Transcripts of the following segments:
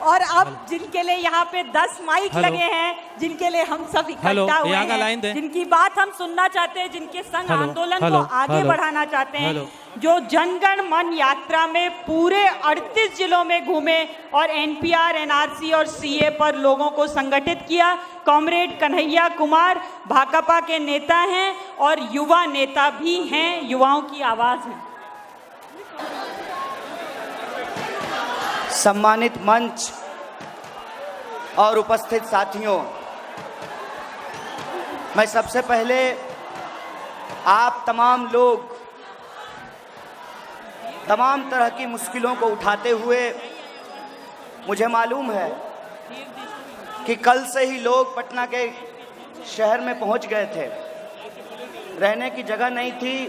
और अब जिनके लिए यहाँ पे 10 माइक लगे हैं, जिनके लिए हम सब इकट्ठा हुए हैं, जिनकी बात हम सुनना चाहते हैं, जिनके संग आंदोलन को आगे बढ़ाना चाहते हैं, जो जनगण मन यात्रा में पूरे 38 जिलों में घूमे और एनपीआर, एनआरसी और सीए पर लोगों को संगठित किया, कॉमरेड कन्हैया कुमार भाकपा के नेता हैं और युवा नेता भी हैं, युवाओं की आवाज है। सम्मानित मंच और उपस्थित साथियों, मैं सबसे पहले आप तमाम लोग तमाम तरह की मुश्किलों को उठाते हुए, मुझे मालूम है कि कल से ही लोग पटना के शहर में पहुंच गए थे, रहने की जगह नहीं थी,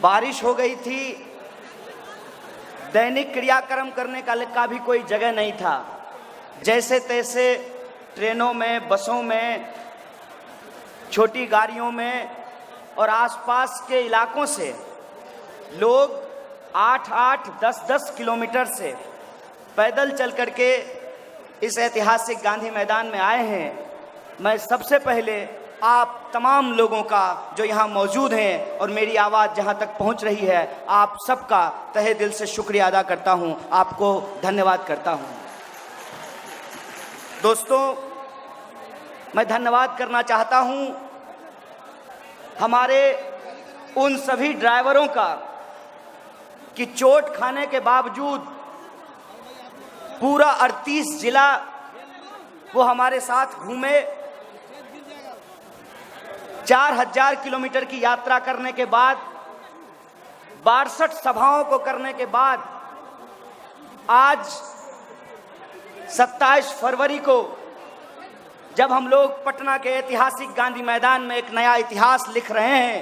बारिश हो गई थी, दैनिक क्रियाक्रम करने का भी कोई जगह नहीं था। जैसे तैसे ट्रेनों में, बसों में, छोटी गाड़ियों में और आसपास के इलाकों से लोग 8-8, 10-10 किलोमीटर से पैदल चल करके इस ऐतिहासिक गांधी मैदान में आए हैं। मैं सबसे पहले आप तमाम लोगों का जो यहाँ मौजूद हैं और मेरी आवाज़ जहाँ तक पहुँच रही है, आप सबका तहे दिल से शुक्रिया अदा करता हूँ, आपको धन्यवाद करता हूँ। दोस्तों, मैं धन्यवाद करना चाहता हूँ हमारे उन सभी ड्राइवरों का कि चोट खाने के बावजूद पूरा 38 जिला वो हमारे साथ घूमे। 4000 किलोमीटर की यात्रा करने के बाद, 62 सभाओं को करने के बाद, आज 27 फरवरी को जब हम लोग पटना के ऐतिहासिक गांधी मैदान में एक नया इतिहास लिख रहे हैं,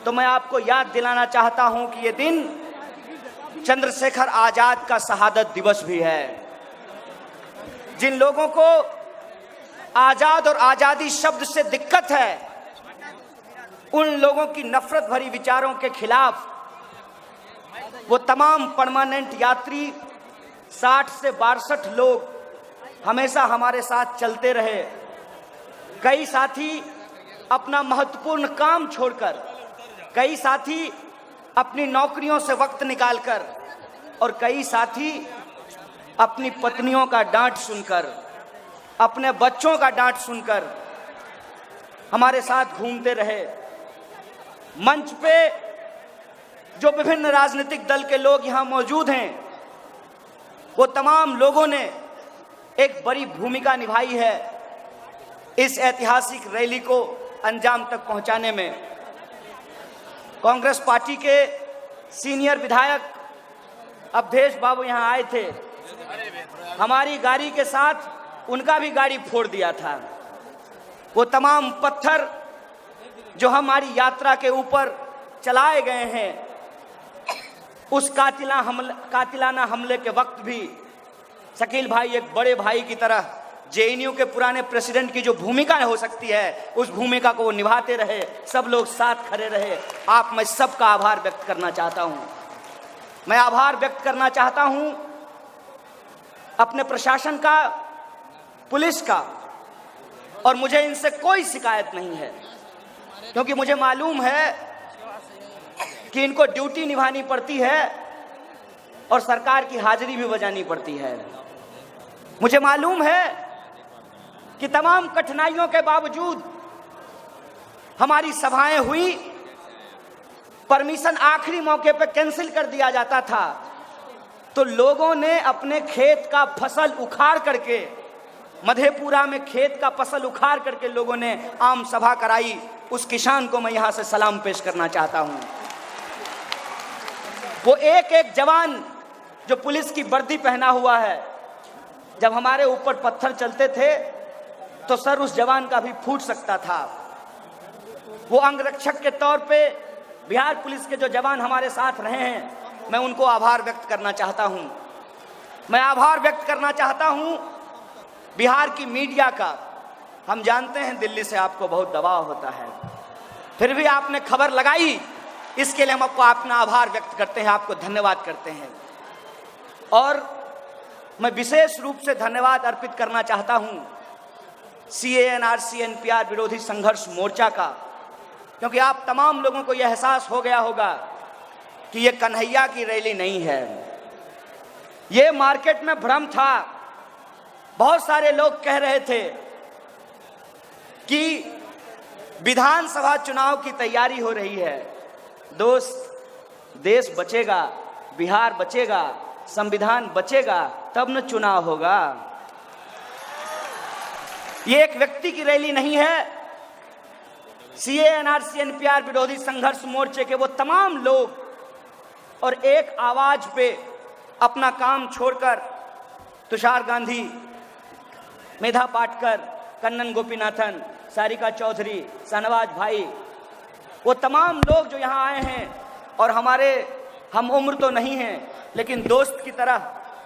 तो मैं आपको याद दिलाना चाहता हूं कि ये दिन चंद्रशेखर आजाद का शहादत दिवस भी है। जिन लोगों को आजाद और आजादी शब्द से दिक्कत है, उन लोगों की नफरत भरी विचारों के खिलाफ वो तमाम परमानेंट यात्री 60 से 62 लोग हमेशा हमारे साथ चलते रहे। कई साथी अपना महत्वपूर्ण काम छोड़कर, कई साथी अपनी नौकरियों से वक्त निकालकर और कई साथी अपनी पत्नियों का डांट सुनकर, अपने बच्चों का डांट सुनकर हमारे साथ घूमते रहे। मंच पे जो विभिन्न राजनीतिक दल के लोग यहाँ मौजूद हैं, वो तमाम लोगों ने एक बड़ी भूमिका निभाई है इस ऐतिहासिक रैली को अंजाम तक पहुंचाने में। कांग्रेस पार्टी के सीनियर विधायक अवधेश बाबू यहाँ आए थे, हमारी गाड़ी के साथ उनका भी गाड़ी फोड़ दिया था। वो तमाम पत्थर जो हमारी यात्रा के ऊपर चलाए गए हैं, उस कातिलाना हमले के वक्त भी शकील भाई एक बड़े भाई की तरह जेएनयू के पुराने प्रेसिडेंट की जो भूमिका हो सकती है, उस भूमिका को वो निभाते रहे, सब लोग साथ खड़े रहे। मैं सबका आभार व्यक्त करना चाहता हूँ। मैं आभार व्यक्त करना चाहता हूँ अपने प्रशासन का, पुलिस का, और मुझे इनसे कोई शिकायत नहीं है, क्योंकि मुझे मालूम है कि इनको ड्यूटी निभानी पड़ती है और सरकार की हाजिरी भी बजानी पड़ती है। मुझे मालूम है कि तमाम कठिनाइयों के बावजूद हमारी सभाएं हुई, परमिशन आखिरी मौके पर कैंसिल कर दिया जाता था, तो लोगों ने अपने खेत का फसल उखाड़ करके, मधेपुरा में खेत का फसल उखाड़ करके लोगों ने आम सभा कराई। उस किसान को मैं यहां से सलाम पेश करना चाहता हूं। वो एक एक जवान जो पुलिस की वर्दी पहना हुआ है, जब हमारे ऊपर पत्थर चलते थे तो सर उस जवान का भी फूट सकता था। वो अंगरक्षक के तौर पे बिहार पुलिस के जो जवान हमारे साथ रहे हैं, मैं उनको आभार व्यक्त करना चाहता हूं। मैं आभार व्यक्त करना चाहता हूं बिहार की मीडिया का। हम जानते हैं दिल्ली से आपको बहुत दबाव होता है, फिर भी आपने खबर लगाई, इसके लिए हम आपको अपना आभार व्यक्त करते हैं, आपको धन्यवाद करते हैं। और मैं विशेष रूप से धन्यवाद अर्पित करना चाहता हूं सीएए एनआरसी एनपीआर विरोधी संघर्ष मोर्चा का, क्योंकि आप तमाम लोगों को यह एहसास हो गया होगा कि यह कन्हैया की रैली नहीं है। ये मार्केट में भ्रम था। बहुत सारे लोग कह रहे थे कि विधानसभा चुनाव की तैयारी हो रही है। दोस्त, देश बचेगा, बिहार बचेगा, संविधान बचेगा, तब न चुनाव होगा। ये एक व्यक्ति की रैली नहीं है। सीएए एनआरसी एनपीआर विरोधी संघर्ष मोर्चे के वो तमाम लोग और एक आवाज पे अपना काम छोड़कर तुषार गांधी, मेधा पाटकर, कन्नन गोपीनाथन, सारिका चौधरी, शाहनवाज भाई, वो तमाम लोग जो यहाँ आए हैं और हमारे हम उम्र तो नहीं हैं, लेकिन दोस्त की तरह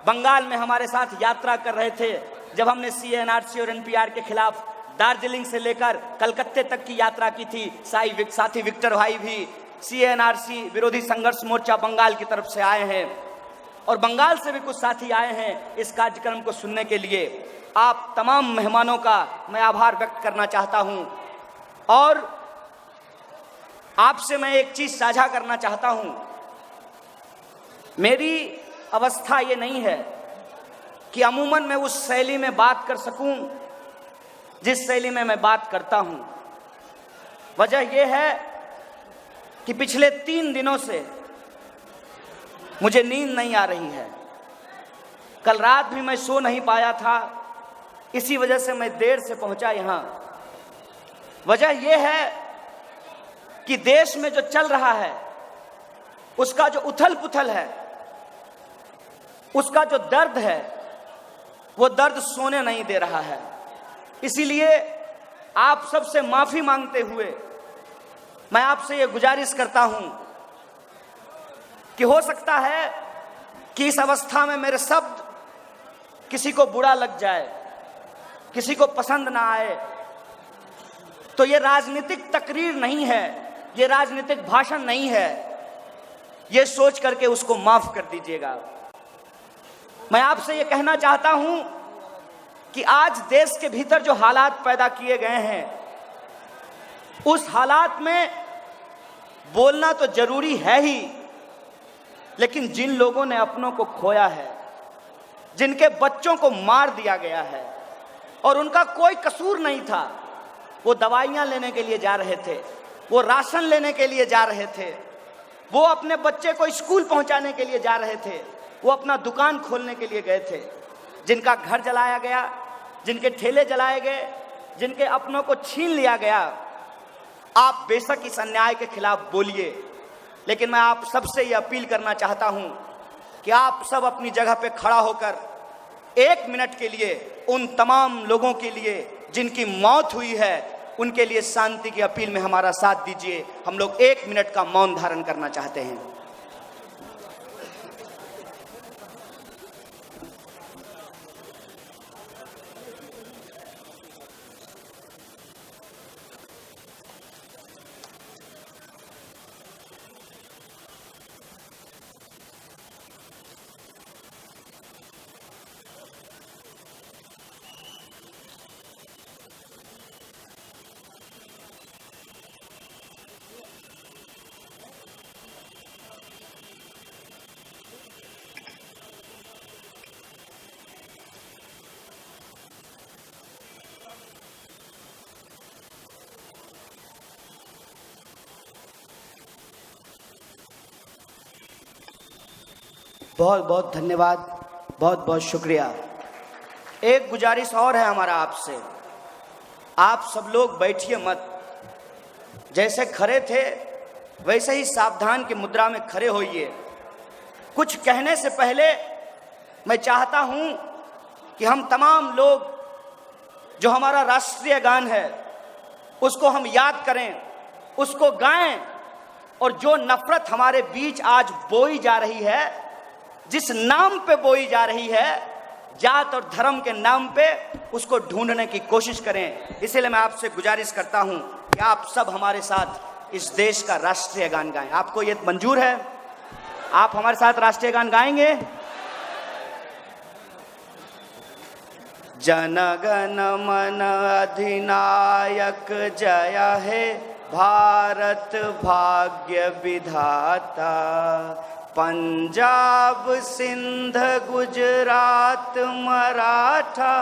बंगाल में हमारे साथ यात्रा कर रहे थे जब हमने सीएए एनआरसी और एनपीआर के खिलाफ दार्जिलिंग से लेकर कलकत्ते तक की यात्रा की थी। साथी विक्टर भाई भी सीएए एनआरसी विरोधी संघर्ष मोर्चा बंगाल की तरफ से आए हैं और बंगाल से भी कुछ साथी आए हैं इस कार्यक्रम को सुनने के लिए। आप तमाम मेहमानों का मैं आभार व्यक्त करना चाहता हूं और आपसे मैं एक चीज साझा करना चाहता हूं। मेरी अवस्था ये नहीं है कि अमूमन मैं उस शैली में बात कर सकूं जिस शैली में मैं बात करता हूं। वजह यह है कि पिछले 3 दिनों से मुझे नींद नहीं आ रही है। कल रात भी मैं सो नहीं पाया था, इसी वजह से मैं देर से पहुंचा यहां। वजह यह है कि देश में जो चल रहा है उसका जो उथल पुथल है, उसका जो दर्द है, वो दर्द सोने नहीं दे रहा है। इसीलिए आप सबसे माफी मांगते हुए मैं आपसे ये गुजारिश करता हूं कि हो सकता है कि इस अवस्था में मेरे शब्द किसी को बुरा लग जाए, किसी को पसंद ना आए, तो ये राजनीतिक तकरीर नहीं है, ये राजनीतिक भाषण नहीं है, ये सोच करके उसको माफ कर दीजिएगा। मैं आपसे ये कहना चाहता हूं कि आज देश के भीतर जो हालात पैदा किए गए हैं, उस हालात में बोलना तो जरूरी है ही, लेकिन जिन लोगों ने अपनों को खोया है, जिनके बच्चों को मार दिया गया है और उनका कोई कसूर नहीं था, वो दवाइयां लेने के लिए जा रहे थे, वो राशन लेने के लिए जा रहे थे, वो अपने बच्चे को स्कूल पहुंचाने के लिए जा रहे थे, वो अपना दुकान खोलने के लिए गए थे, जिनका घर जलाया गया, जिनके ठेले जलाए गए, जिनके अपनों को छीन लिया गया। आप बेशक इस अन्याय के खिलाफ बोलिए, लेकिन मैं आप सबसे ये अपील करना चाहता हूं कि आप सब अपनी जगह पे खड़ा होकर 1 मिनट के लिए उन तमाम लोगों के लिए जिनकी मौत हुई है, उनके लिए शांति की अपील में हमारा साथ दीजिए। हम लोग 1 मिनट का मौन धारण करना चाहते हैं। बहुत बहुत धन्यवाद, बहुत बहुत शुक्रिया। एक गुजारिश और है हमारा आपसे, आप सब लोग बैठिए मत, जैसे खड़े थे वैसे ही सावधान की मुद्रा में खड़े होइए। कुछ कहने से पहले मैं चाहता हूं कि हम तमाम लोग जो हमारा राष्ट्रीय गान है उसको हम याद करें, उसको गाएं, और जो नफरत हमारे बीच आज बोई जा रही है, जिस नाम पे बोई जा रही है, जात और धर्म के नाम पे, उसको ढूंढने की कोशिश करें। इसलिए मैं आपसे गुजारिश करता हूं कि आप सब हमारे साथ इस देश का राष्ट्रीय गान गाएं। आपको ये मंजूर है? आप हमारे साथ राष्ट्रीय गान गाएंगे? जनगण मन अधिनायक जय हे भारत भाग्य विधाता। पंजाब सिंध गुजरात मराठा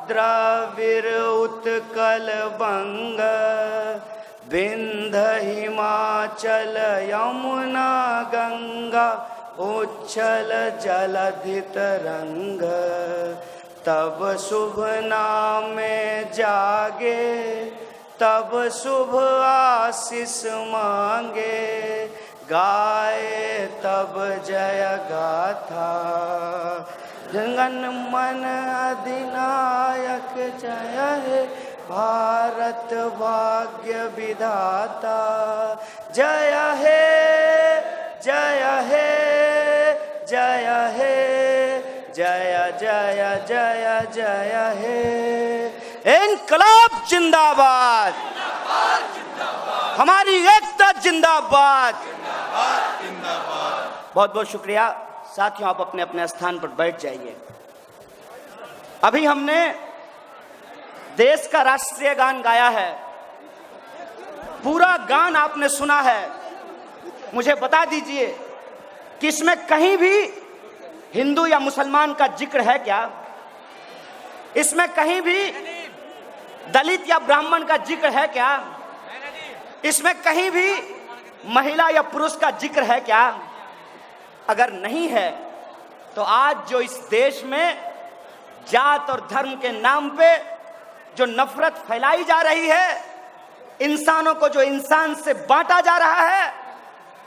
द्रविड़ उत्कल बंग, विंध्य हिमाचल यमुना गंगा उच्छल जलधि तरंग। तब शुभ नाम जागे तब शुभ आशीष मांगे, गाए तब जय गाथा। जनगण मन अधिनायक जय हे भारत भाग्य विधाता। जय हे जय हे जय हे जय जय जय जय हे। इनकलाब जिंदाबाद, हमारी एकता जिंदाबाद। बहुत बहुत शुक्रिया साथियों, आप अपने अपने स्थान पर बैठ जाइए। अभी हमने देश का राष्ट्रीय गान गाया है, पूरा गान आपने सुना है। मुझे बता दीजिए कि इसमें कहीं भी हिंदू या मुसलमान का जिक्र है क्या? इसमें कहीं भी दलित या ब्राह्मण का जिक्र है क्या? इसमें कहीं भी महिला या पुरुष का जिक्र है क्या? अगर नहीं है तो आज जो इस देश में जात और धर्म के नाम पे जो नफरत फैलाई जा रही है, इंसानों को जो इंसान से बांटा जा रहा है,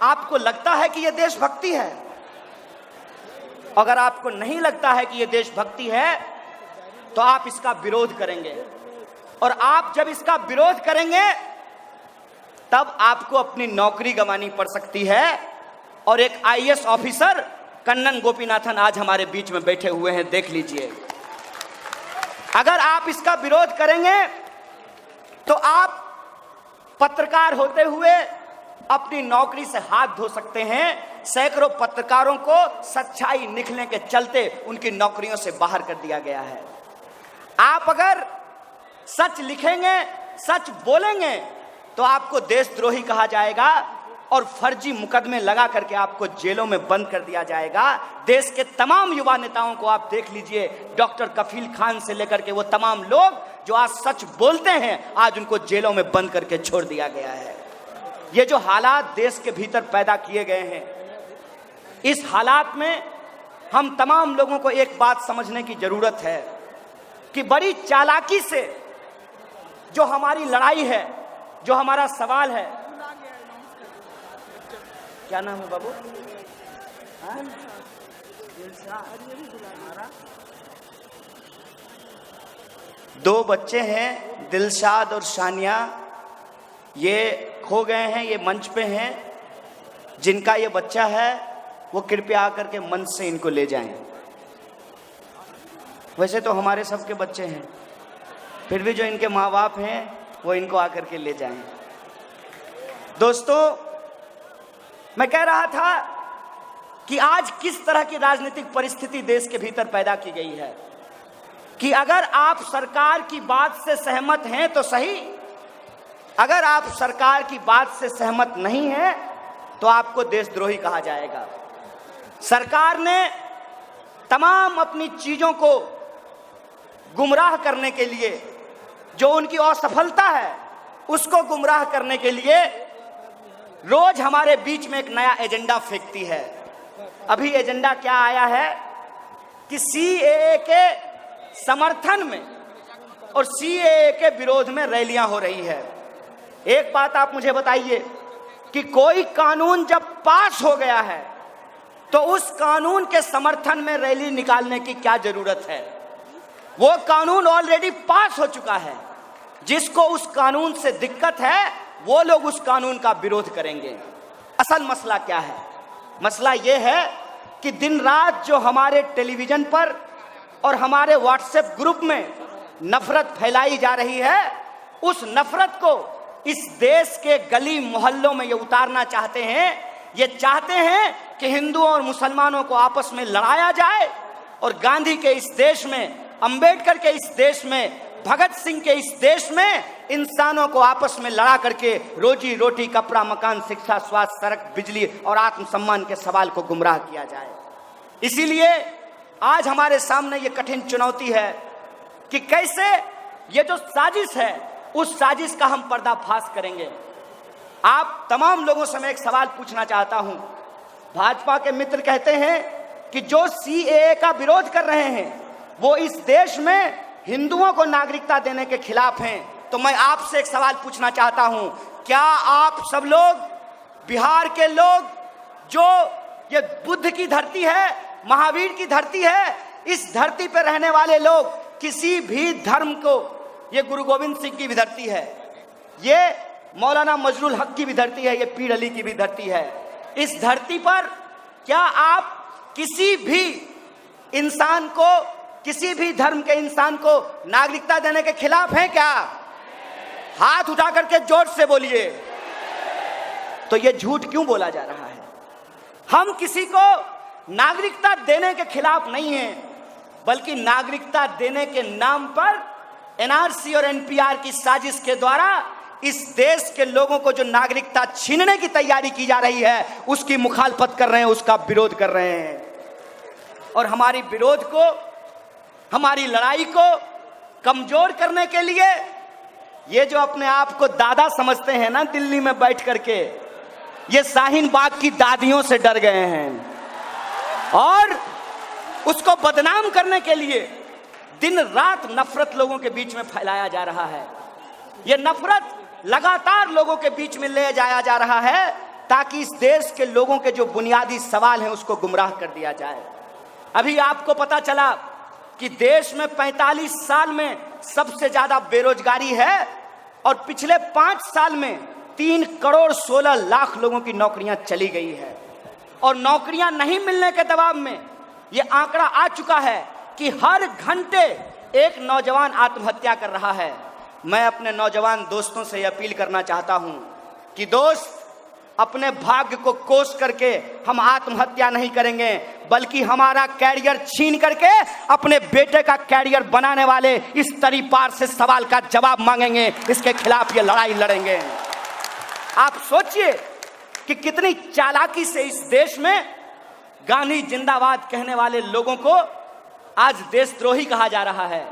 आपको लगता है कि यह देशभक्ति है? अगर आपको नहीं लगता है कि यह देशभक्ति है तो आप इसका विरोध करेंगे, और आप जब इसका विरोध करेंगे तब आपको अपनी नौकरी गंवानी पड़ सकती है। और एक आईएएस ऑफिसर कन्नन गोपीनाथन आज हमारे बीच में बैठे हुए हैं, देख लीजिए। अगर आप इसका विरोध करेंगे तो आप पत्रकार होते हुए अपनी नौकरी से हाथ धो सकते हैं। सैकड़ों पत्रकारों को सच्चाई निकलने के चलते उनकी नौकरियों से बाहर कर दिया गया है। आप अगर सच लिखेंगे, सच बोलेंगे तो आपको देशद्रोही कहा जाएगा और फर्जी मुकदमे लगा करके आपको जेलों में बंद कर दिया जाएगा। देश के तमाम युवा नेताओं को आप देख लीजिए, डॉक्टर कफील खान से लेकर के वो तमाम लोग जो आज सच बोलते हैं, आज उनको जेलों में बंद करके छोड़ दिया गया है। ये जो हालात देश के भीतर पैदा किए गए हैं, इस हालात में हम तमाम लोगों को एक बात समझने की जरूरत है कि बड़ी चालाकी से जो हमारी लड़ाई है, जो हमारा सवाल है, क्या नाम है बाबू? दो बच्चे हैं, दिलशाद और शानिया, ये खो गए हैं, ये मंच पे हैं। जिनका ये बच्चा है वो कृपया आकर के मंच से इनको ले जाएं। वैसे तो हमारे सबके बच्चे हैं, फिर भी जो इनके माँ बाप हैं वो इनको आकर के ले जाएं। दोस्तों, मैं कह रहा था कि आज किस तरह की राजनीतिक परिस्थिति देश के भीतर पैदा की गई है कि अगर आप सरकार की बात से सहमत हैं तो सही, अगर आप सरकार की बात से सहमत नहीं हैं तो आपको देशद्रोही कहा जाएगा। सरकार ने तमाम अपनी चीजों को गुमराह करने के लिए, जो उनकी असफलता है उसको गुमराह करने के लिए रोज हमारे बीच में एक नया एजेंडा फेंकती है। अभी एजेंडा क्या आया है कि सीएए के समर्थन में और सीएए के विरोध में रैलियां हो रही है। एक बात आप मुझे बताइए कि कोई कानून जब पास हो गया है तो उस कानून के समर्थन में रैली निकालने की क्या जरूरत है? वो कानून ऑलरेडी पास हो चुका है। जिसको उस कानून से दिक्कत है वो लोग उस कानून का विरोध करेंगे। असल मसला क्या है? मसला ये है कि दिन रात जो हमारे टेलीविजन पर और हमारे व्हाट्सएप ग्रुप में नफरत फैलाई जा रही है, उस नफरत को इस देश के गली मोहल्लों में ये उतारना चाहते हैं। ये चाहते हैं कि हिंदुओं और मुसलमानों को आपस में लड़ाया जाए और गांधी के इस देश में अंबेडकर के इस देश में, भगत सिंह के इस देश में इंसानों को आपस में लड़ा करके रोजी रोटी, कपड़ा, मकान, शिक्षा, स्वास्थ्य, सड़क, बिजली और आत्मसम्मान के सवाल को गुमराह किया जाए। इसीलिए आज हमारे सामने ये कठिन चुनौती है कि कैसे ये जो साजिश है उस साजिश का हम पर्दाफाश करेंगे। आप तमाम लोगों से मैं एक सवाल पूछना चाहता हूं। भाजपा के मित्र कहते हैं कि जो सीएए का विरोध कर रहे हैं वो इस देश में हिंदुओं को नागरिकता देने के खिलाफ हैं। तो मैं आपसे एक सवाल पूछना चाहता हूं, क्या आप सब लोग, बिहार के लोग, जो ये बुद्ध की धरती है, महावीर की धरती है, इस धरती पर रहने वाले लोग किसी भी धर्म को, ये गुरु गोविंद सिंह की भी धरती है, ये मौलाना मजरुल हक की भी धरती है, ये पीर अली की भी धरती है, इस धरती पर क्या आप किसी भी इंसान को, किसी भी धर्म के इंसान को नागरिकता देने के खिलाफ हैं क्या? हाथ उठा करके जोर से बोलिए। तो ये झूठ क्यों बोला जा रहा है? हम किसी को नागरिकता देने के खिलाफ नहीं हैं, बल्कि नागरिकता देने के नाम पर एनआरसी और एनपीआर की साजिश के द्वारा इस देश के लोगों को जो नागरिकता छीनने की तैयारी की जा रही है उसकी मुखालफत कर रहे हैं, उसका विरोध कर रहे हैं। और हमारी विरोध को, हमारी लड़ाई को कमजोर करने के लिए ये जो अपने आप को दादा समझते हैं ना दिल्ली में बैठ करके, ये शाहीन बाग की दादियों से डर गए हैं और उसको बदनाम करने के लिए दिन रात नफरत लोगों के बीच में फैलाया जा रहा है। ये नफरत लगातार लोगों के बीच में ले जाया जा रहा है ताकि इस देश के लोगों के जो बुनियादी सवाल हैं उसको गुमराह कर दिया जाए। अभी आपको पता चला कि देश में 45 साल में सबसे ज्यादा बेरोजगारी है और पिछले 5 साल में 3 करोड़ 16 लाख लोगों की नौकरियां चली गई है। और नौकरियां नहीं मिलने के दबाव में ये आंकड़ा आ चुका है कि हर घंटे एक नौजवान आत्महत्या कर रहा है। मैं अपने नौजवान दोस्तों से यह अपील करना चाहता हूं कि दोस्त, अपने भाग्य को कोस करके हम आत्महत्या नहीं करेंगे, बल्कि हमारा कैरियर छीन करके अपने बेटे का कैरियर बनाने वाले इस तरीपार से सवाल का जवाब मांगेंगे। इसके खिलाफ ये लड़ाई लड़ेंगे। आप सोचिए कि कितनी चालाकी से इस देश में गांधी जिंदाबाद कहने वाले लोगों को आज देशद्रोही कहा जा रहा है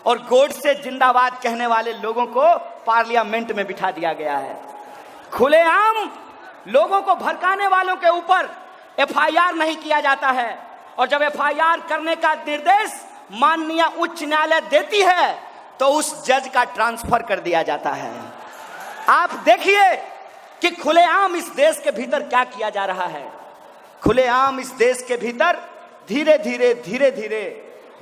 और गोडसे जिंदाबाद कहने वाले लोगों को पार्लियामेंट में बिठा दिया गया है। खुलेआम लोगों को भड़काने वालों के ऊपर एफआईआर नहीं किया जाता है और जब एफआईआर करने का निर्देश माननीय उच्च न्यायालय देती है तो उस जज का ट्रांसफर कर दिया जाता है। आप देखिए कि खुलेआम इस देश के भीतर क्या किया जा रहा है। खुलेआम इस देश के भीतर धीरे धीरे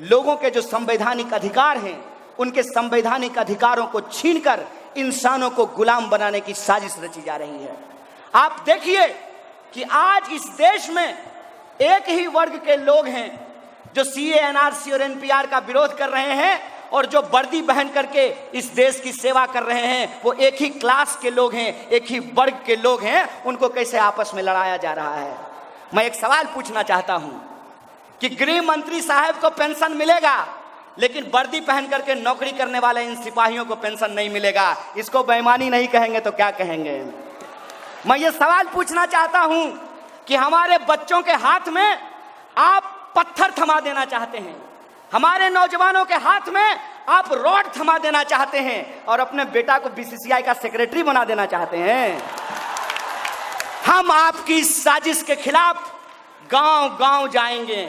लोगों के जो संवैधानिक अधिकार हैं उनके संवैधानिक अधिकारों को छीनकर इंसानों को गुलाम बनाने की साजिश रची जा रही है। आप देखिए कि आज इस देश में एक ही वर्ग के लोग हैं जो सीए, एनआरसी और एनपीआर का विरोध कर रहे हैं और जो वर्दी पहन करके इस देश की सेवा कर रहे हैं वो एक ही क्लास के लोग हैं, एक ही वर्ग के लोग हैं। उनको कैसे आपस में लड़ाया जा रहा है? मैं एक सवाल पूछना चाहता हूं कि गृह मंत्री साहब को पेंशन मिलेगा लेकिन वर्दी पहन करके नौकरी करने वाले इन सिपाहियों को पेंशन नहीं मिलेगा। इसको बेईमानी नहीं कहेंगे तो क्या कहेंगे? मैं ये सवाल पूछना चाहता हूं कि हमारे बच्चों के हाथ में आप पत्थर थमा देना चाहते हैं, हमारे नौजवानों के हाथ में आप रॉड थमा देना चाहते हैं और अपने बेटा को बीसीसीआई का सेक्रेटरी बना देना चाहते हैं। हम आपकी इस साजिश के खिलाफ गांव-गांव जाएंगे,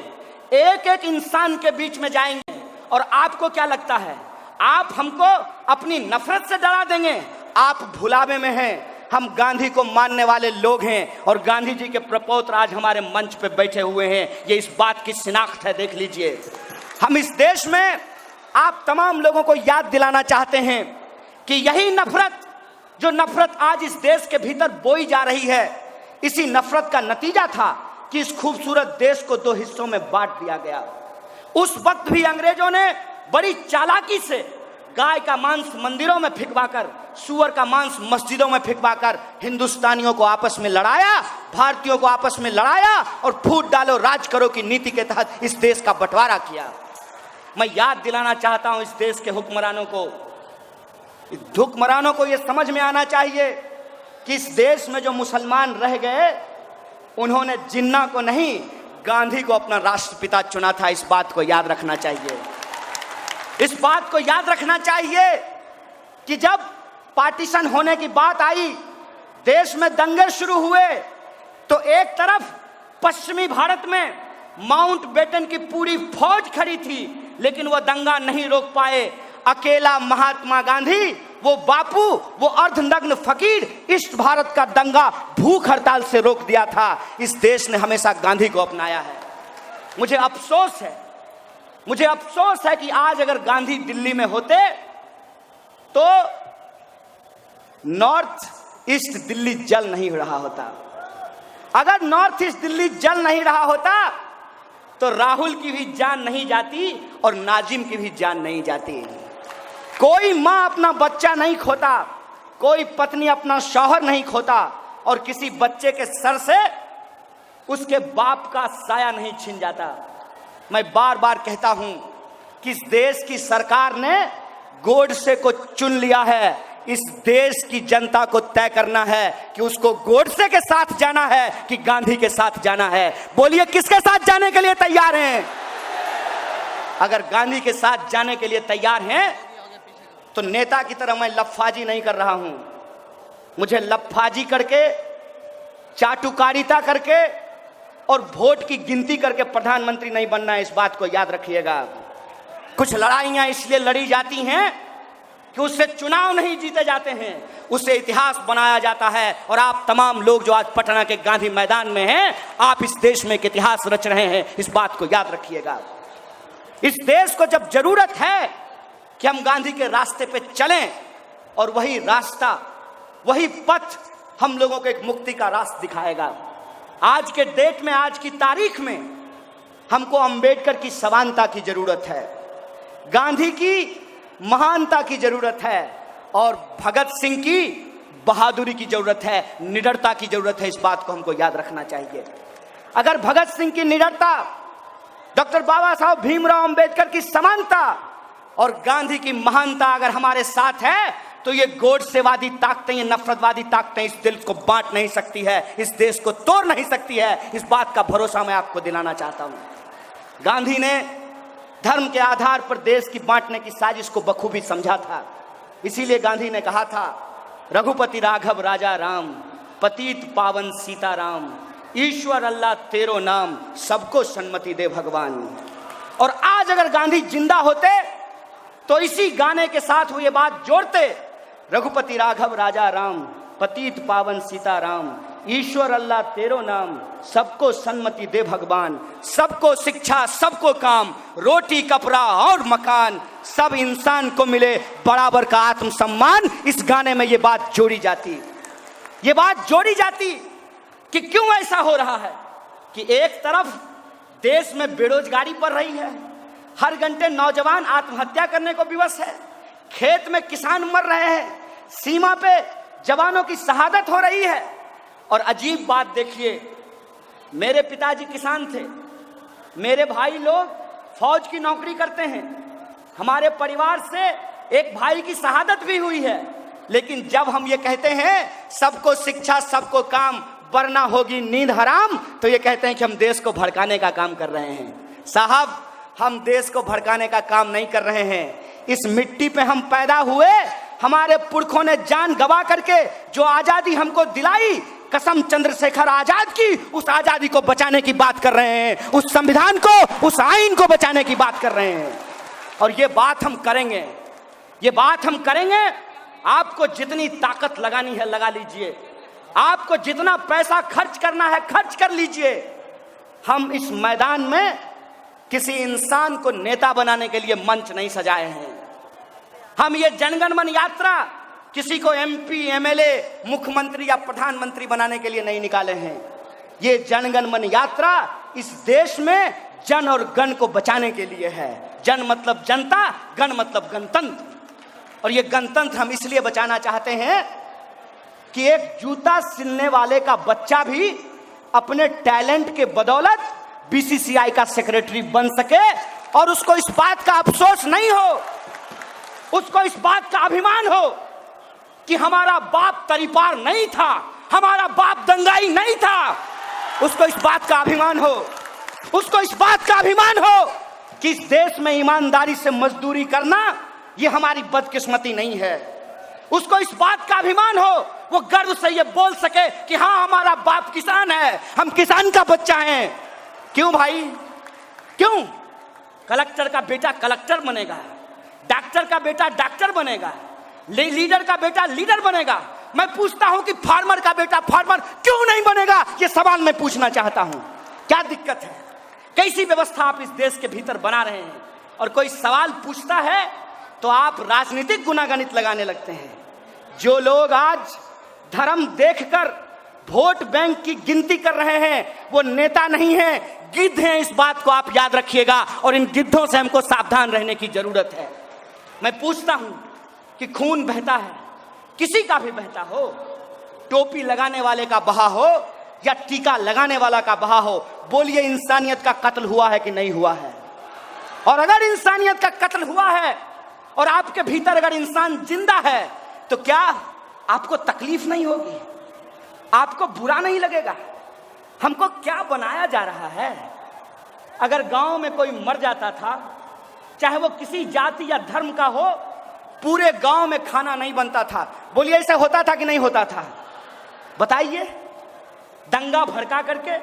एक एक इंसान के बीच में जाएंगे। और आपको क्या लगता है आप हमको अपनी नफरत से डरा देंगे? आप भुलावे में हैं। हम गांधी को मानने वाले लोग हैं और गांधी जी के प्रपौत्र आज हमारे मंच पे बैठे हुए हैं। ये इस बात की शिनाख्त है, देख लीजिए। हम इस देश में आप तमाम लोगों को याद दिलाना चाहते हैं कि यही नफरत, जो नफरत आज इस देश के भीतर बोई जा रही है, इसी नफरत का नतीजा था कि इस खूबसूरत देश को 2 हिस्सों में बांट दिया गया। उस वक्त भी अंग्रेजों ने बड़ी चालाकी से गाय का मांस मंदिरों में फिकवाकर, सूअर का मांस मस्जिदों में फिकवाकर हिंदुस्तानियों को आपस में लड़ाया, भारतीयों को आपस में लड़ाया और फूट डालो राज करो की नीति के तहत इस देश का बंटवारा किया। मैं याद दिलाना चाहता हूं इस देश के हुक्मरानों को यह समझ में आना चाहिए कि इस देश में जो मुसलमान रह गए, उन्होंने जिन्ना को नहीं, गांधी को अपना राष्ट्रपिता चुना था। इस बात को याद रखना चाहिए। इस बात को याद रखना चाहिए कि जब पार्टीशन होने की बात आई, देश में दंगे शुरू हुए, तो एक तरफ पश्चिमी भारत में माउंट बेटन की पूरी फौज खड़ी थी, लेकिन वह दंगा नहीं रोक पाए। अकेला महात्मा गांधी, वो बापू, वो अर्धनग्न फकीर ईस्ट भारत का दंगा भूख हड़ताल से रोक दिया था। इस देश ने हमेशा गांधी को अपनाया है। मुझे अफसोस है कि आज अगर गांधी दिल्ली में होते तो नॉर्थ ईस्ट दिल्ली जल नहीं रहा होता। अगर नॉर्थ ईस्ट दिल्ली जल नहीं रहा होता तो राहुल की भी जान नहीं जाती और नाजिम की भी जान नहीं जाती। कोई मां अपना बच्चा नहीं खोता, कोई पत्नी अपना शौहर नहीं खोता, और किसी बच्चे के सर से उसके बाप का साया नहीं छिन जाता। मैं बार बार कहता हूं कि इस देश की सरकार ने गोडसे को चुन लिया है। इस देश की जनता को तय करना है कि उसको गोडसे के साथ जाना है कि गांधी के साथ जाना है। बोलिए, किसके साथ जाने के लिए तैयार हैं? अगर गांधी के साथ जाने के लिए तैयार हैं तो नेता की तरह मैं लफाजी नहीं कर रहा हूं। मुझे लफाजी करके, चाटुकारिता करके और वोट की गिनती करके प्रधानमंत्री नहीं बनना है। इस बात को याद रखिएगा। कुछ लड़ाइयां इसलिए लड़ी जाती हैं कि उससे चुनाव नहीं जीते जाते हैं, उससे इतिहास बनाया जाता है। और आप तमाम लोग जो आज पटना के गांधी मैदान में हैं, आप इस देश में एक इतिहास रच रहे हैं। इस बात को याद रखिएगा। इस देश को जब जरूरत है कि हम गांधी के रास्ते पे चलें, और वही रास्ता, वही पथ हम लोगों को एक मुक्ति का रास्ता दिखाएगा। आज के डेट में, आज की तारीख में हमको अंबेडकर की समानता की जरूरत है, गांधी की महानता की जरूरत है, और भगत सिंह की बहादुरी की जरूरत है, निडरता की जरूरत है। इस बात को हमको याद रखना चाहिए। अगर भगत सिंह की निडरता, डॉक्टर बाबा साहब भीमराव अंबेडकर की समानता और गांधी की महानता अगर हमारे साथ है, तो ये गोडसेवादी ताकतें, ये नफरतवादी ताकतें इस दिल को बांट नहीं सकती है, इस देश को तोड़ नहीं सकती है। इस बात का भरोसा मैं आपको दिलाना चाहता हूं। गांधी ने धर्म के आधार पर देश की बांटने की साजिश को बखूबी समझा था। इसीलिए गांधी ने कहा था, रघुपति राघव राजा राम, पतित पावन सीताराम, ईश्वर अल्लाह तेरो नाम, सबको सन्मति दे भगवान। और आज अगर गांधी जिंदा होते तो इसी गाने के साथ वो ये बात जोड़ते, रघुपति राघव राजा राम, पतित पावन सीताराम, ईश्वर अल्लाह तेरो नाम, सबको सन्मति दे भगवान, सबको शिक्षा, सबको काम, रोटी कपड़ा और मकान, सब इंसान को मिले बराबर का आत्मसम्मान। इस गाने में ये बात जोड़ी जाती, ये बात जोड़ी जाती कि क्यों ऐसा हो रहा है कि एक तरफ देश में बेरोजगारी बढ़ रही है, हर घंटे नौजवान आत्महत्या करने को विवश है, खेत में किसान मर रहे हैं, सीमा पे जवानों की शहादत हो रही है। और अजीब बात देखिए, मेरे पिताजी किसान थे, मेरे भाई लोग फौज की नौकरी करते हैं, हमारे परिवार से एक भाई की शहादत भी हुई है, लेकिन जब हम ये कहते हैं सबको शिक्षा, सबको काम, वरना होगी नींद हराम, तो ये कहते हैं कि हम देश को भड़काने का काम कर रहे हैं। साहब, हम देश को भड़काने का काम नहीं कर रहे हैं। इस मिट्टी पे हम पैदा हुए, हमारे पुरखों ने जान गवा करके जो आजादी हमको दिलाई, कसम चंद्रशेखर आजाद की, उस आजादी को बचाने की बात कर रहे हैं, उस संविधान को, उस आईन को बचाने की बात कर रहे हैं। और ये बात हम करेंगे, ये बात हम करेंगे। आपको जितनी ताकत लगानी है लगा लीजिए, आपको जितना पैसा खर्च करना है खर्च कर लीजिए। हम इस मैदान में किसी इंसान को नेता बनाने के लिए मंच नहीं सजाए हैं। हम ये जनगण मन यात्रा किसी को एमपी, एमएलए, मुख्यमंत्री या प्रधानमंत्री बनाने के लिए नहीं निकाले हैं। ये जनगण मन यात्रा इस देश में जन और गण को बचाने के लिए है। जन मतलब जनता, गण मतलब गणतंत्र। और ये गणतंत्र हम इसलिए बचाना चाहते हैं कि एक जूता सिलने वाले का बच्चा भी अपने टैलेंट के बदौलत बीसीसीआई का सेक्रेटरी बन सके और उसको इस बात का अफसोस नहीं हो, उसको इस बात का अभिमान हो कि हमारा बाप तरीपार नहीं था, हमारा बाप दंगाई नहीं था। उसको इस बात का अभिमान हो, उसको इस बात का अभिमान हो कि इस देश में ईमानदारी से मजदूरी करना ये हमारी बदकिस्मती नहीं है। उसको इस बात का अभिमान हो, वो गर्व से ये बोल सके कि हाँ हमारा बाप किसान है, हम किसान का बच्चा हैं। क्यों भाई, क्यों? कलेक्टर का बेटा कलेक्टर बनेगा, डॉक्टर का बेटा डॉक्टर बनेगा, लीडर का बेटा लीडर बनेगा। मैं पूछता हूं कि फार्मर का बेटा फार्मर क्यों नहीं बनेगा? ये सवाल मैं पूछना चाहता हूं। क्या दिक्कत है? कैसी व्यवस्था आप इस देश के भीतर बना रहे हैं? और कोई सवाल पूछता है तो आप राजनीतिक गुनागणित लगाने लगते हैं। जो लोग आज धर्म देखकर वोट बैंक की गिनती कर रहे हैं वो नेता नहीं है, गिद्ध हैं। इस बात को आप याद रखिएगा और इन गिद्धों से हमको सावधान रहने की जरूरत है। मैं पूछता हूं कि खून बहता है, किसी का भी बहता हो, टोपी लगाने वाले का बहा हो या टीका लगाने वाला का बहा हो, बोलिए इंसानियत का कत्ल हुआ है कि नहीं हुआ है? और अगर इंसानियत का कत्ल हुआ है और आपके भीतर अगर इंसान जिंदा है तो क्या आपको तकलीफ नहीं होगी? आपको बुरा नहीं लगेगा? हमको क्या बनाया जा रहा है? अगर गांव में कोई मर जाता था, चाहे वो किसी जाति या धर्म का हो, पूरे गांव में खाना नहीं बनता था। बोलिए ऐसा होता था कि नहीं होता था? बताइए। दंगा भड़का करके,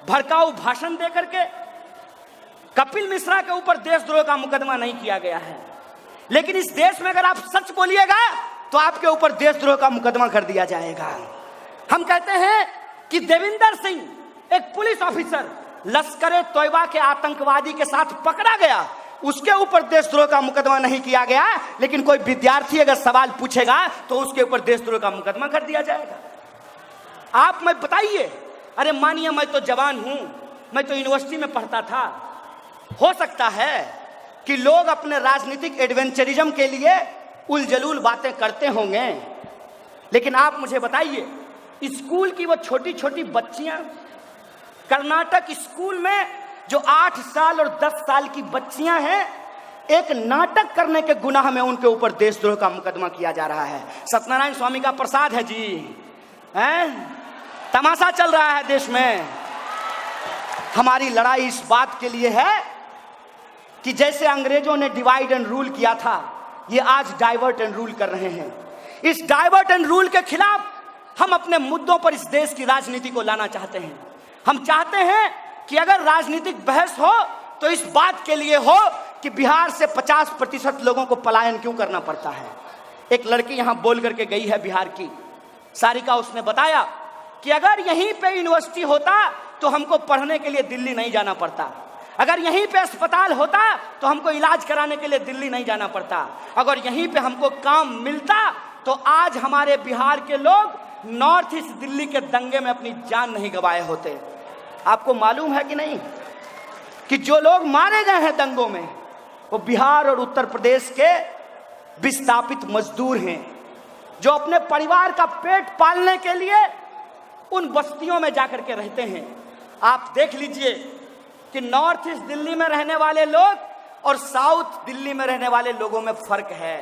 भड़काऊ भाषण दे करके कपिल मिश्रा के ऊपर देशद्रोह का मुकदमा नहीं किया गया है, लेकिन इस देश में अगर आप सच बोलिएगा तो आपके ऊपर देशद्रोह का मुकदमा कर दिया जाएगा। हम कहते हैं कि देविंदर सिंह एक पुलिस ऑफिसर लश्कर ए तोयबा के आतंकवादी के साथ पकड़ा गया, उसके ऊपर देशद्रोह का मुकदमा नहीं किया गया, लेकिन कोई विद्यार्थी अगर सवाल पूछेगा तो उसके ऊपर देशद्रोह का मुकदमा कर दिया जाएगा। आप मैं बताइए, अरे मानिए मैं तो जवान हूं, मैं तो यूनिवर्सिटी में पढ़ता था, हो सकता है कि लोग अपने राजनीतिक एडवेंचरिज्म के लिए उलझुल बातें करते होंगे, लेकिन आप मुझे बताइए, स्कूल की वो छोटी छोटी बच्चियां, कर्नाटक स्कूल में जो 8 साल और 10 साल की बच्चियां हैं, एक नाटक करने के गुनाह में उनके ऊपर देशद्रोह का मुकदमा किया जा रहा है। सत्यनारायण स्वामी का प्रसाद है जी, हैं? तमाशा चल रहा है देश में। हमारी लड़ाई इस बात के लिए है कि जैसे अंग्रेजों ने डिवाइड एंड रूल किया था, ये आज डाइवर्ट एंड रूल कर रहे हैं। इस डाइवर्ट एंड रूल के खिलाफ हम अपने मुद्दों पर इस देश की राजनीति को लाना चाहते हैं। हम चाहते हैं कि अगर राजनीतिक बहस हो तो इस बात के लिए हो कि बिहार से 50% लोगों को पलायन क्यों करना पड़ता है। एक लड़की यहां बोल करके गई है बिहार की, सारिका, उसने बताया कि अगर यहीं पे यूनिवर्सिटी होता तो हमको पढ़ने के लिए दिल्ली नहीं जाना पड़ता, अगर यहीं पे अस्पताल होता तो हमको इलाज कराने के लिए दिल्ली नहीं जाना पड़ता, अगर यहीं पे हमको काम मिलता तो आज हमारे बिहार के लोग नॉर्थ ईस्ट दिल्ली के दंगे में अपनी जान नहीं गंवाए होते। आपको मालूम है कि नहीं कि जो लोग मारे गए हैं दंगों में वो बिहार और उत्तर प्रदेश के विस्थापित मजदूर हैं, जो अपने परिवार का पेट पालने के लिए उन बस्तियों में जाकर के रहते हैं। आप देख लीजिए कि नॉर्थ ईस्ट दिल्ली में रहने वाले लोग और साउथ दिल्ली में रहने वाले लोगों में फर्क है।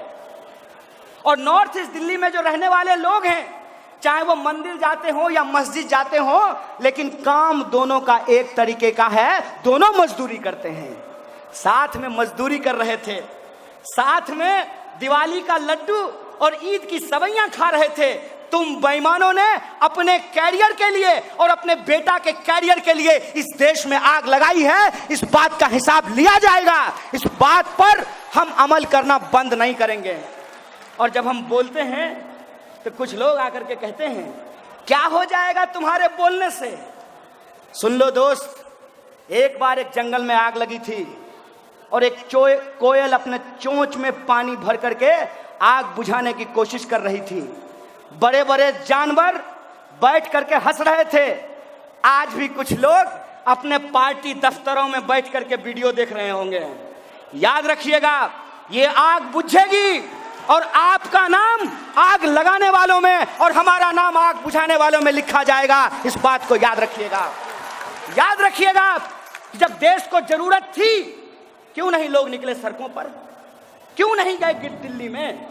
और नॉर्थ ईस्ट दिल्ली में जो रहने वाले लोग हैं, चाहे वो मंदिर जाते हो या मस्जिद जाते हो, लेकिन काम दोनों का एक तरीके का है, दोनों मजदूरी करते हैं। साथ में मजदूरी कर रहे थे, साथ में दिवाली का लड्डू और ईद की सवैयां खा रहे थे। तुम बेईमानों ने अपने कैरियर के लिए और अपने बेटा के कैरियर के लिए इस देश में आग लगाई है। इस बात का हिसाब लिया जाएगा, इस बात पर हम अमल करना बंद नहीं करेंगे। और जब हम बोलते हैं तो कुछ लोग आकर के कहते हैं क्या हो जाएगा तुम्हारे बोलने से। सुन लो दोस्त, एक बार एक जंगल में आग लगी थी और एक कोयल अपने चोंच में पानी भर करके आग बुझाने की कोशिश कर रही थी। बड़े बड़े जानवर बैठ करके हंस रहे थे। आज भी कुछ लोग अपने पार्टी दफ्तरों में बैठ करके वीडियो देख रहे होंगे। याद रखिएगा, ये आग बुझेगी और आपका नाम आग लगाने वालों में और हमारा नाम आग बुझाने वालों में लिखा जाएगा। इस बात को याद रखिएगा। याद रखिएगा, जब देश को जरूरत थी क्यों नहीं लोग निकले सड़कों पर? क्यों नहीं गए दिल्ली में?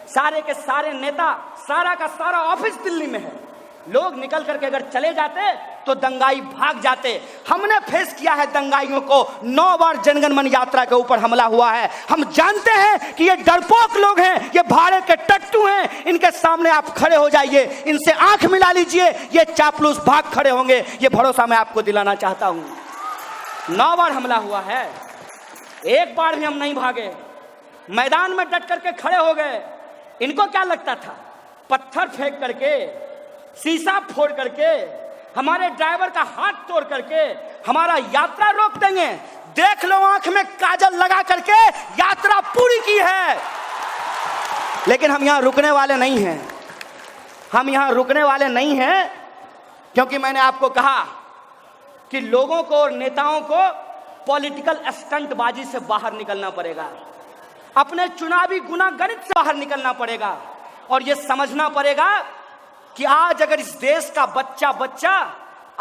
सारे के सारे नेता, सारा का सारा ऑफिस दिल्ली में है। लोग निकल करके अगर चले जाते तो दंगाई भाग जाते। हमने फेस किया है दंगाइयों को। 9 बार जनगण मन यात्रा के ऊपर हमला हुआ है। हम जानते हैं कि ये डरपोक लोग हैं, ये भाड़े के टट्टू हैं। इनके सामने आप खड़े हो जाइए, इनसे आंख मिला लीजिए, ये चापलूस भाग खड़े होंगे। ये भरोसा मैं आपको दिलाना चाहता हूं। 9 बार हमला हुआ है, एक बार भी हम नहीं भागे, मैदान में डट करके खड़े हो गए। इनको क्या लगता था पत्थर फेंक करके, शीशा फोड़ करके, हमारे ड्राइवर का हाथ तोड़ करके हमारा यात्रा रोक देंगे? देख लो, आंख में काजल लगा करके यात्रा पूरी की है। लेकिन हम यहां रुकने वाले नहीं हैं। हम यहां रुकने वाले नहीं हैं, क्योंकि मैंने आपको कहा कि लोगों को और नेताओं को पॉलिटिकल स्टंटबाजी से बाहर निकलना पड़ेगा, अपने चुनावी गुनागणित से बाहर निकलना पड़ेगा और यह समझना पड़ेगा कि आज अगर इस देश का बच्चा बच्चा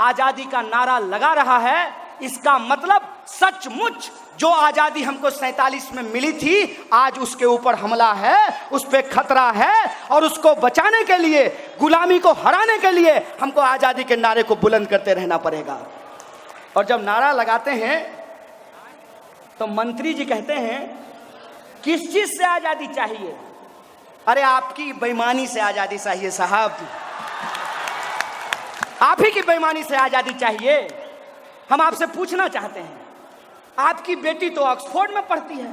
आजादी का नारा लगा रहा है, इसका मतलब सचमुच जो आजादी हमको 47 में मिली थी, आज उसके ऊपर हमला है, उस पे खतरा है। और उसको बचाने के लिए, गुलामी को हराने के लिए हमको आजादी के नारे को बुलंद करते रहना पड़ेगा। और जब नारा लगाते हैं तो मंत्री जी कहते हैं किस चीज से आजादी चाहिए? अरे आपकी बेईमानी से आजादी चाहिए साहब, आप ही की बेईमानी से आजादी चाहिए। हम आपसे पूछना चाहते हैं, आपकी बेटी तो ऑक्सफोर्ड में पढ़ती है,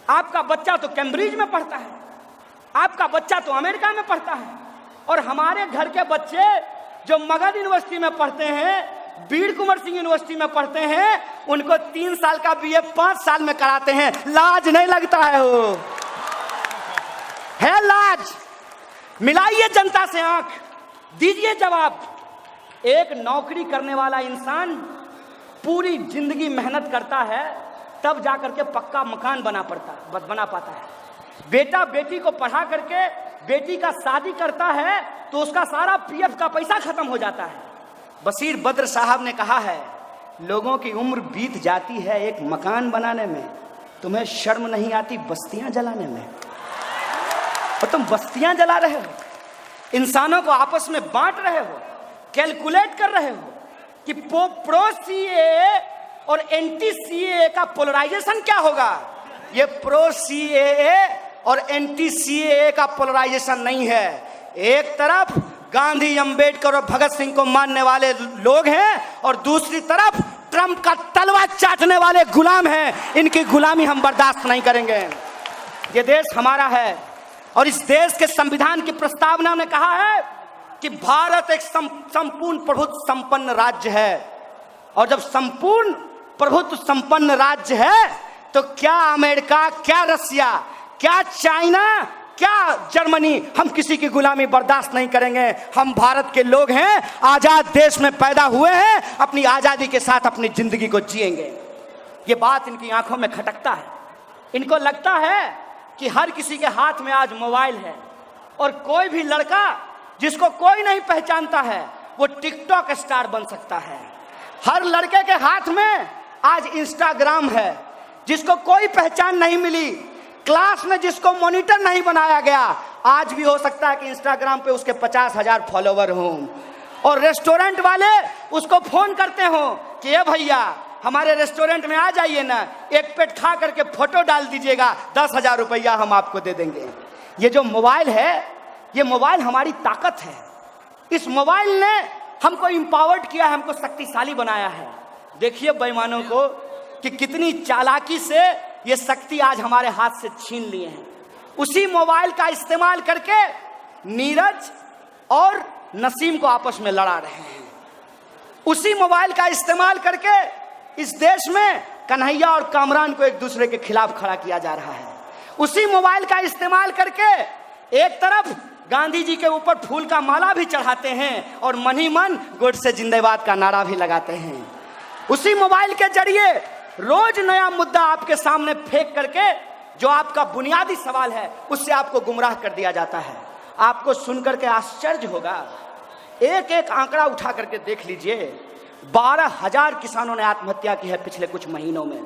आपका बच्चा तो कैम्ब्रिज में पढ़ता है, आपका बच्चा तो अमेरिका में पढ़ता है, और हमारे घर के बच्चे जो मगध यूनिवर्सिटी में पढ़ते हैं, वीर कुंवर सिंह यूनिवर्सिटी में पढ़ते हैं, उनको 3 साल का बीए 5 साल में कराते हैं। लाज नहीं लगता है? वो है लाज? मिलाइए जनता से आंख, दीजिए जवाब। एक नौकरी करने वाला इंसान पूरी जिंदगी मेहनत करता है, तब जाकर के पक्का मकान बना पाता है। बेटा बेटी को पढ़ा करके बेटी का शादी करता है तो उसका सारा पीएफ का पैसा खत्म हो जाता है। बशीर बद्र साहब ने कहा है, लोगों की उम्र बीत जाती है एक मकान बनाने में, तुम्हें शर्म नहीं आती बस्तियां जलाने में? और तुम बस्तियां जला रहे हो, इंसानों को आपस में बांट रहे हो, कैलकुलेट कर रहे हो कि प्रो सीएए और एंटी सीएए का पोलराइजेशन क्या होगा। ये प्रो सीएए और एंटी सीएए का पोलराइजेशन नहीं है। एक तरफ गांधी, अंबेडकर और भगत सिंह को मानने वाले लोग हैं और दूसरी तरफ ट्रंप का तलवा चाटने वाले गुलाम हैं। इनकी गुलामी हम बर्दाश्त नहीं करेंगे। ये देश हमारा है और इस देश के संविधान की प्रस्तावना में कहा है कि भारत एक संपूर्ण प्रभुत्व संपन्न राज्य है। और जब संपूर्ण प्रभुत्व संपन्न राज्य है तो क्या अमेरिका, क्या रसिया, क्या चाइना, क्या जर्मनी, हम किसी की गुलामी बर्दाश्त नहीं करेंगे। हम भारत के लोग हैं, आजाद देश में पैदा हुए हैं, अपनी आजादी के साथ अपनी जिंदगी को जिएंगे। ये बात इनकी आंखों में खटकता है। इनको लगता है कि हर किसी के हाथ में आज मोबाइल है और कोई भी लड़का जिसको कोई नहीं पहचानता है वो टिकटॉक स्टार बन सकता है। हर लड़के के हाथ में आज इंस्टाग्राम है, जिसको कोई पहचान नहीं मिली, क्लास में जिसको मॉनिटर नहीं बनाया गया, आज भी हो सकता है कि इंस्टाग्राम पे उसके 50,000 फॉलोवर हों। और रेस्टोरेंट वाले उसको फोन करते हो कि ये भैया हमारे रेस्टोरेंट में आ जाइए ना, एक प्लेट खा करके फोटो डाल दीजिएगा, 10,000 रुपया हम आपको दे देंगे। ये जो मोबाइल है, ये मोबाइल हमारी ताकत है। इस मोबाइल ने हमको इंपावर्ड किया है, हमको शक्तिशाली बनाया है। देखिए बेईमानों को कि कितनी चालाकी से ये शक्ति आज हमारे हाथ से छीन लिए हैं। उसी मोबाइल का इस्तेमाल करके नीरज और नसीम को आपस में लड़ा रहे हैं। उसी मोबाइल का इस्तेमाल करके इस देश में कन्हैया और कामरान को एक दूसरे के खिलाफ खड़ा किया जा रहा है। उसी मोबाइल का इस्तेमाल करके एक तरफ गांधी जी के ऊपर फूल का माला भी चढ़ाते हैं और मन ही मन गोडसे जिंदाबाद का नारा भी लगाते हैं। उसी मोबाइल के जरिए रोज नया मुद्दा आपके सामने फेंक करके जो आपका बुनियादी सवाल है उससे आपको गुमराह कर दिया जाता है। आपको सुनकर के आश्चर्य होगा, एक एक आंकड़ा उठा करके देख लीजिए। 12,000 किसानों ने आत्महत्या की है पिछले कुछ महीनों में।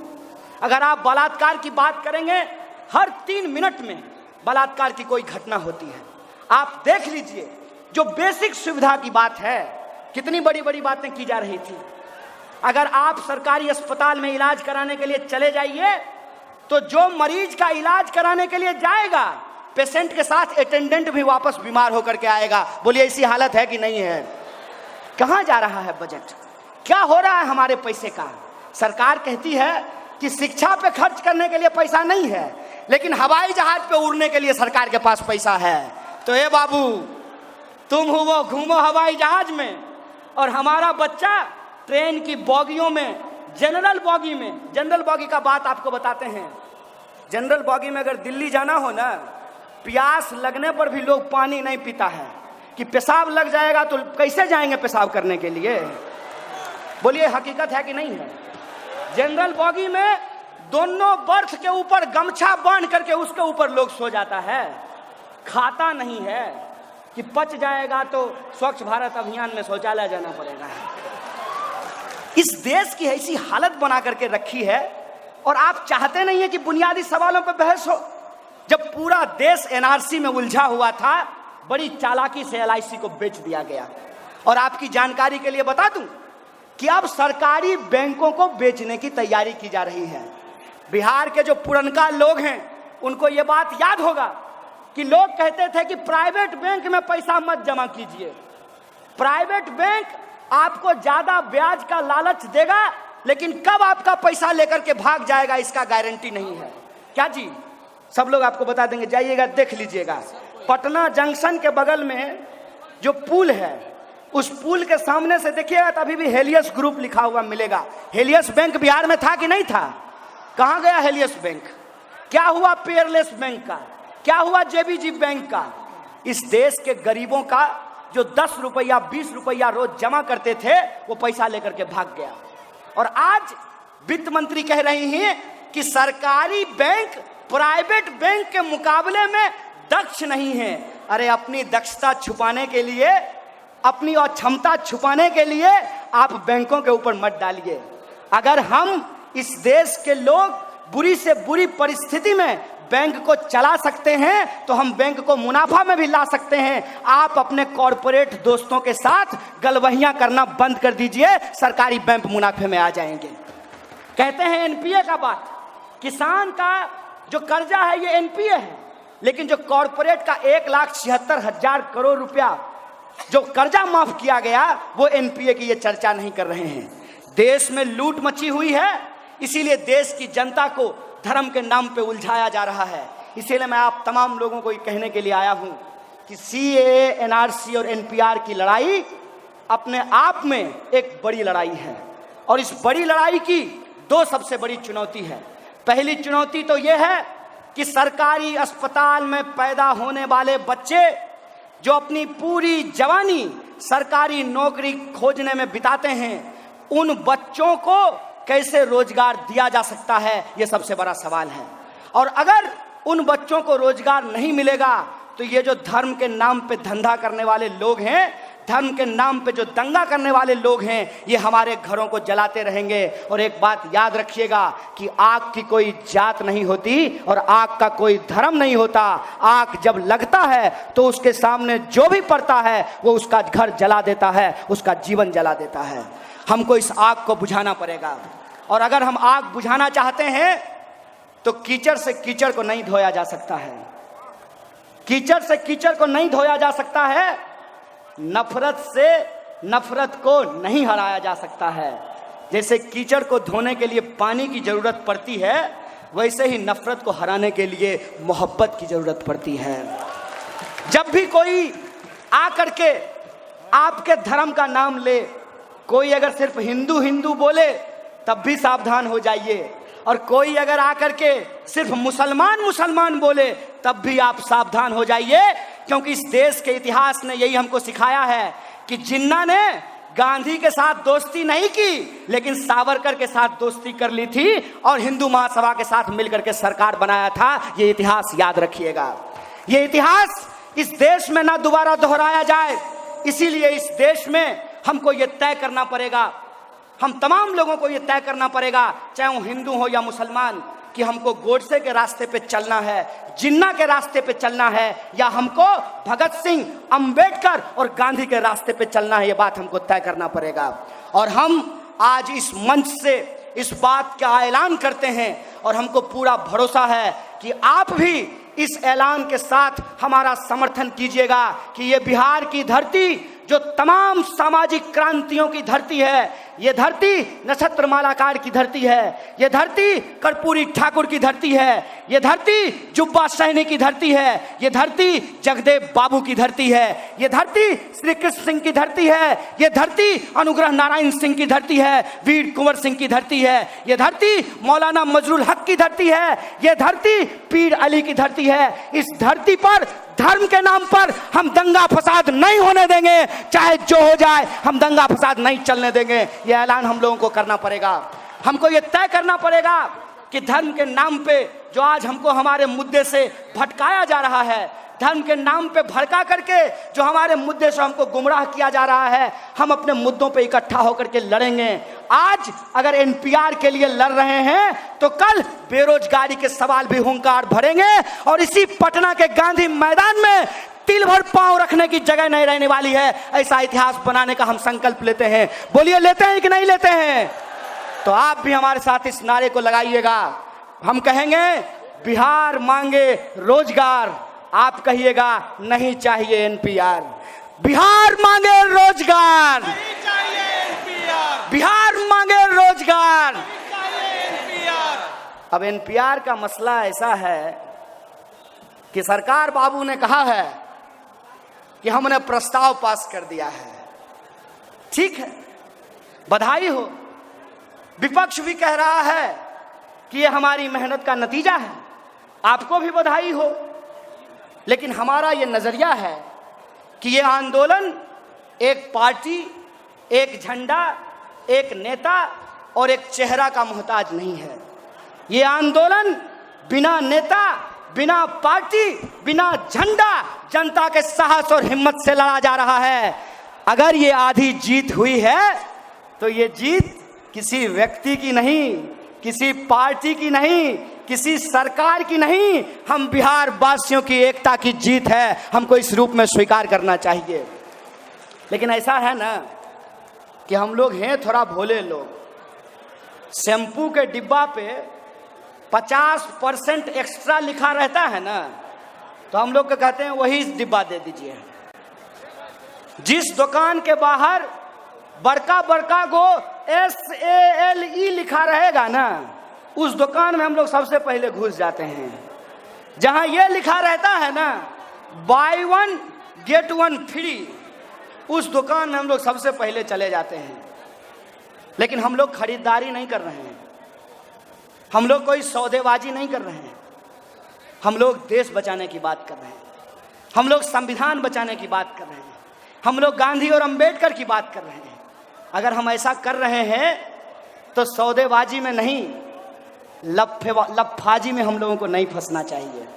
अगर आप बलात्कार की बात करेंगे, हर 3 मिनट में बलात्कार की कोई घटना होती है। आप देख लीजिए, जो बेसिक सुविधा की बात है, कितनी बड़ी बड़ी बातें की जा रही थी। अगर आप सरकारी अस्पताल में इलाज कराने के लिए चले जाइए, तो जो मरीज का इलाज कराने के लिए जाएगा, पेशेंट के साथ अटेंडेंट भी वापस बीमार होकर के आएगा। बोलिए ऐसी हालत है कि नहीं है? कहां जा रहा है बजट? क्या हो रहा है हमारे पैसे का? सरकार कहती है कि शिक्षा पे खर्च करने के लिए पैसा नहीं है, लेकिन हवाई जहाज पे उड़ने के लिए सरकार के पास पैसा है। तो ए बाबू, तुम हो घूमो हवाई जहाज में, और हमारा बच्चा ट्रेन की बोगियों में, जनरल बोगी में। जनरल बोगी का बात आपको बताते हैं। जनरल बोगी में अगर दिल्ली जाना हो ना, प्यास लगने पर भी लोग पानी नहीं पीता है कि पेशाब लग जाएगा तो कैसे जाएंगे पेशाब करने के लिए। बोलिए हकीकत है कि नहीं है? जनरल बोगी में दोनों बर्थ के ऊपर गमछा बांध करके उसके ऊपर लोग सो जाता है। खाता नहीं है कि पच जाएगा तो स्वच्छ भारत अभियान में शौचालय जाना पड़ेगा। इस देश की ऐसी हालत बना करके रखी है, और आप चाहते नहीं है कि बुनियादी सवालों पर बहस हो। जब पूरा देश एनआरसी में उलझा हुआ था, बड़ी चालाकी से एलआईसी को बेच दिया गया। और आपकी जानकारी के लिए बता दूं कि अब सरकारी बैंकों को बेचने की तैयारी की जा रही है। बिहार के जो पुरनका लोग हैं, उनको ये बात याद होगा कि लोग कहते थे कि प्राइवेट बैंक में पैसा मत जमा कीजिए। प्राइवेट बैंक आपको ज्यादा ब्याज का लालच देगा, लेकिन कब आपका पैसा लेकर के भाग जाएगा इसका गारंटी नहीं है। क्या जी? सब लोग आपको बता देंगे, जाइएगा देख लीजिएगा। पटना जंक्शन के बगल में जो पुल है, उस पुल के सामने से देखिएगा तो अभी भी हेलियस ग्रुप लिखा हुआ मिलेगा। हेलियस बैंक बिहार में था कि नहीं था? कहां गया हेलियस बैंक? क्या हुआ पेयरलेस बैंक का? क्या हुआ जेबीजी बैंक का? इस देश के गरीबों का जो 10 रुपया 20 रुपया रोज जमा करते थे, वो पैसा लेकर के भाग गया। और आज वित्त मंत्री कह रही हैं कि सरकारी बैंक प्राइवेट बैंक के मुकाबले में दक्ष नहीं है। अरे अपनी दक्षता छुपाने के लिए, अपनी अक्षमता छुपाने के लिए आप बैंकों के ऊपर मत डालिए। अगर हम इस देश के लोग बुरी से बुरी परिस्थिति में बैंक को चला सकते हैं, तो हम बैंक को मुनाफा में भी ला सकते हैं। आप अपने कॉरपोरेट दोस्तों के साथ गलवहियां करना बंद कर दीजिए, सरकारी बैंक मुनाफे में आ जाएंगे। कहते हैं एनपीए का बात, किसान का जो कर्जा है ये एनपीए है, लेकिन जो कॉरपोरेट का 1,76,000 करोड़ रुपया जो कर्जा माफ किया गया, वो एनपीए की ये चर्चा नहीं कर रहे हैं। देश में लूट मची हुई है, इसीलिए देश की जनता को धर्म के नाम पे उलझाया जा रहा है। इसीलिए मैं आप तमाम लोगों को ये कहने के लिए आया हूं कि सीएए, एनआरसी और एनपीआर की लड़ाई अपने आप में एक बड़ी लड़ाई है, और इस बड़ी लड़ाई की 2 सबसे बड़ी चुनौती है। पहली चुनौती तो यह है कि सरकारी अस्पताल में पैदा होने वाले बच्चे जो अपनी पूरी जवानी सरकारी नौकरी खोजने में बिताते हैं, उन बच्चों को कैसे रोजगार दिया जा सकता है, यह सबसे बड़ा सवाल है। और अगर उन बच्चों को रोजगार नहीं मिलेगा, तो ये जो धर्म के नाम पे धंधा करने वाले लोग हैं, धर्म के नाम पे जो दंगा करने वाले लोग हैं, ये हमारे घरों को जलाते रहेंगे। और एक बात याद रखिएगा कि आग की कोई जात नहीं होती और आग का कोई धर्म नहीं होता। आग जब लगता है तो उसके सामने जो भी पड़ता है वो उसका घर जला देता है, उसका जीवन जला देता है। हमको इस आग को बुझाना पड़ेगा, और अगर हम आग बुझाना चाहते हैं तो कीचड़ से कीचड़ को नहीं धोया जा सकता है। कीचड़ से कीचड़ को नहीं धोया जा सकता है, नफरत से नफरत को नहीं हराया जा सकता है। जैसे कीचड़ को धोने के लिए पानी की जरूरत पड़ती है, वैसे ही नफरत को हराने के लिए मोहब्बत की जरूरत पड़ती है। जब भी कोई आकर के आपके धर्म का नाम ले, कोई अगर सिर्फ हिंदू हिंदू बोले तब भी सावधान हो जाइए, और कोई अगर आकर के सिर्फ मुसलमान मुसलमान बोले तब भी आप सावधान हो जाइए, क्योंकि इस देश के इतिहास ने यही हमको सिखाया है कि जिन्ना ने गांधी के साथ दोस्ती नहीं की, लेकिन सावरकर के साथ दोस्ती कर ली थी और हिंदू महासभा के साथ मिलकर के सरकार बनाया था। ये इतिहास याद रखिएगा। ये इतिहास इस देश में ना दोबारा दोहराया जाए, इसीलिए इस देश में हमको ये तय करना पड़ेगा हम तमाम लोगों को ये तय करना पड़ेगा, चाहे वो हिंदू हो या मुसलमान, कि हमको गोडसे के रास्ते पे चलना है, जिन्ना के रास्ते पे चलना है, या हमको भगत सिंह, अंबेडकर और गांधी के रास्ते पे चलना है। ये बात हमको तय करना पड़ेगा। और हम आज इस मंच से इस बात का ऐलान करते हैं और हमको पूरा भरोसा है कि आप भी इस ऐलान के साथ हमारा समर्थन कीजिएगा कि ये बिहार की धरती जो तमाम सामाजिक क्रांतियों की धरती है, ये धरती नक्षत्र मालाकार की धरती है, ये धरती कर्पूरी ठाकुर की धरती है, ये धरती जुब्बा सहनी की धरती है, ये धरती जगदेव बाबू की धरती है, ये धरती श्री कृष्ण सिंह की धरती है, ये धरती अनुग्रह नारायण सिंह की धरती है, वीर कुंवर सिंह की धरती है, ये धरती मौलाना मजरुल हक की धरती है, ये धरती पीर अली की धरती है। इस धरती पर धर्म के नाम पर हम दंगा फसाद नहीं होने देंगे, चाहे जो हो जाए हम दंगा फसाद नहीं चलने देंगे। ये ऐलान हम लोगों को करना पड़ेगा। हमको ये तय करना पड़ेगा कि धर्म के नाम पे जो आज हमको हमारे मुद्दे से भटकाया जा रहा है, धर्म के नाम पे भड़का करके जो हमारे मुद्दे से हमको गुमराह किया जा रहा है, हम अपने मुद्दों पे इकट्ठा होकर के लड़ेंगे। आज अगर एनपीआर के लिए लड़ रहे हैं तो कल बेरोजगारी के सवाल भी हुंकार भरेंगे और इसी पटना के गांधी मैदान में तिल भर पांव रखने की जगह नहीं रहने वाली है। ऐसा इतिहास बनाने का हम संकल्प लेते हैं। बोलिए, लेते हैं कि नहीं लेते हैं? तो आप भी हमारे साथ इस नारे को लगाइएगा। हम कहेंगे बिहार मांगे रोजगार, आप कहिएगा नहीं चाहिए एनपीआर। बिहार मांगे रोजगार, नहीं चाहिए एनपीआर। बिहार मांगे रोजगार, नहीं चाहिए एनपीआर। अब एनपीआर का मसला ऐसा है कि सरकार बाबू ने कहा है कि हमने प्रस्ताव पास कर दिया है। ठीक है, बधाई हो। विपक्ष भी कह रहा है कि ये हमारी मेहनत का नतीजा है, आपको भी बधाई हो। लेकिन हमारा ये नजरिया है कि ये आंदोलन एक पार्टी, एक झंडा, एक नेता और एक चेहरा का मोहताज नहीं है। ये आंदोलन बिना नेता, बिना पार्टी, बिना झंडा, जनता के साहस और हिम्मत से लड़ा जा रहा है। अगर ये आधी जीत हुई है तो ये जीत किसी व्यक्ति की नहीं, किसी पार्टी की नहीं, किसी सरकार की नहीं, हम बिहार वासियों की एकता की जीत है। हमको इस रूप में स्वीकार करना चाहिए। लेकिन ऐसा है ना कि हम लोग हैं थोड़ा भोले लोग। शैम्पू के डिब्बा पे 50% एक्स्ट्रा लिखा रहता है ना, तो हम लोग को कहते हैं वही डिब्बा दे दीजिए। जिस दुकान के बाहर बड़का बड़का गो SALE लिखा रहेगा ना, उस दुकान में हम लोग सबसे पहले घुस जाते हैं। जहां ये लिखा रहता है ना बाय 1 गेट 1 फ्री, उस दुकान में हम लोग सबसे पहले चले जाते हैं। लेकिन हम लोग खरीदारी नहीं कर रहे हैं, हम लोग कोई सौदेबाजी नहीं कर रहे हैं। हम लोग देश बचाने की बात कर रहे हैं, हम लोग संविधान बचाने की बात कर रहे हैं, हम लोग गांधी और अंबेडकर की बात कर रहे हैं। अगर हम ऐसा कर रहे हैं तो सौदेबाजी में नहीं, लफाजी में हम लोगों को नहीं फंसना चाहिए।